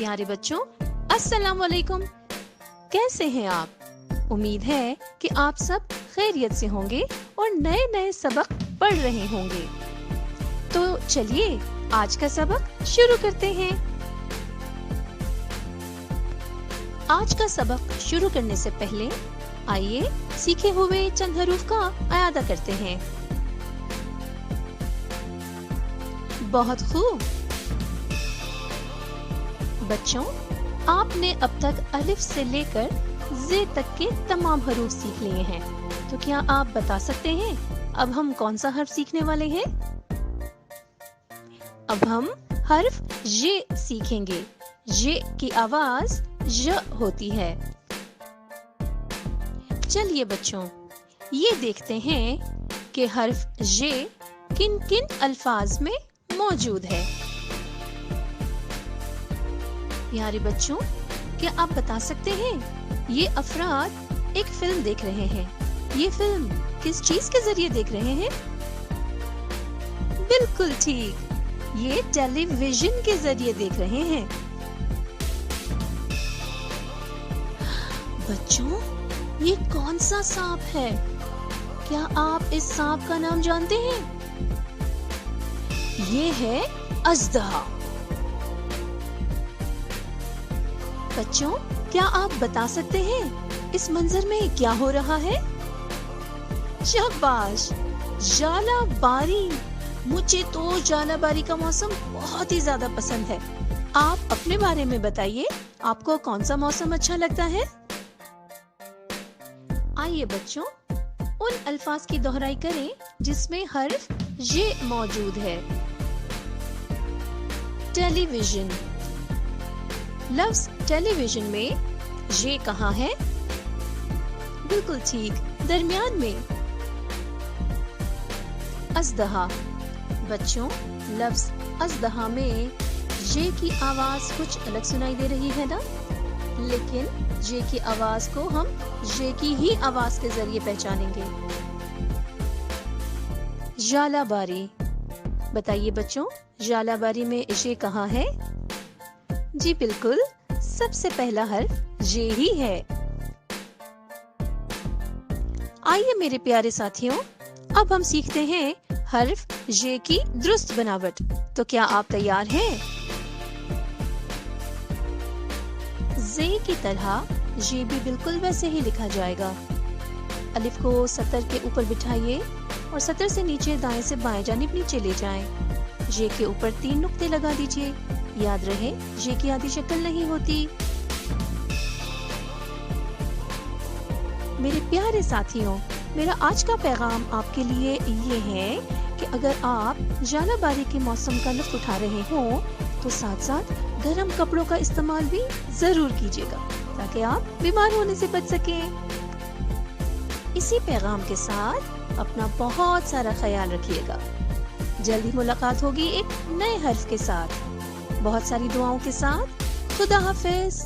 प्यारे बच्चों, अस्सलाम वालेकुम। कैसे हैं आप? उम्मीद है कि आप सब खैरियत से होंगे और नए नए सबक पढ़ रहे होंगे। तो चलिए आज का सबक शुरू करते हैं। आज का सबक शुरू करने से पहले आइए सीखे हुए चंद हरूफ का अयादा करते हैं। बहुत खूब बच्चों, आपने अब तक अलिफ से लेकर जे तक के तमाम हरूफ सीख लिए हैं। तो क्या आप बता सकते हैं अब हम कौन सा हर्फ सीखने वाले हैं? अब हम हर्फ ये सीखेंगे। ये की आवाज य होती है। चलिए बच्चों, ये देखते हैं कि हर्फ ये किन किन अल्फाज में मौजूद है। प्यारे बच्चों, क्या आप बता सकते हैं ये अफराद एक फिल्म देख रहे हैं। ये फिल्म किस चीज के जरिए देख रहे हैं? बिल्कुल ठीक, ये टेलीविजन के जरिए देख रहे हैं। बच्चों, ये कौन सा सांप है? क्या आप इस सांप का नाम जानते हैं? ये है अजदहा। बच्चों, क्या आप बता सकते हैं इस मंजर में क्या हो रहा है? शाबाश, जालाबारी। मुझे तो जालाबारी का मौसम बहुत ही ज्यादा पसंद है। आप अपने बारे में बताइए, आपको कौन सा मौसम अच्छा लगता है? आइए बच्चों, उन अल्फाज की दोहराई करें जिसमें हर्फ ये मौजूद है। टेलीविजन। लफ्ज टेलीविजन में ये कहाँ है? बिल्कुल ठीक, दरमियान में। अजदहा। बच्चों, लफ्ज अजदहा में ये की आवाज कुछ अलग सुनाई दे रही है ना? लेकिन ये की आवाज को हम ये की ही आवाज के जरिए पहचानेंगे। जालाबारी। बताइए बच्चों, जालाबारी में ये कहाँ है? जी बिल्कुल, सबसे पहला हर्फ ये ही है। आइए मेरे प्यारे साथियों, अब हम सीखते हैं हर्फ ये की दुरुस्त बनावट। तो क्या आप तैयार हैं? जे की तरह ये भी बिल्कुल वैसे ही लिखा जाएगा। अलिफ को सतर के ऊपर बिठाइए और सतर से नीचे दाएं से बाएं जानिब नीचे ले जाएं। ये के ऊपर 3 नुक्ते लगा दीजिए। याद रहे, ये की आधी शक्ल नहीं होती। मेरे प्यारे साथियों, मेरा आज का पैगाम आपके लिए ये है कि अगर आप जालाबारी के मौसम का लुत्फ उठा रहे हो तो साथ साथ गर्म कपड़ों का इस्तेमाल भी जरूर कीजिएगा ताकि आप बीमार होने से बच सकें। इसी पैगाम के साथ अपना बहुत सारा ख्याल रखिएगा। जल्दी मुलाकात होगी एक नए हर्फ के साथ। बहुत सारी दुआओं के साथ। खुदा हाफिज।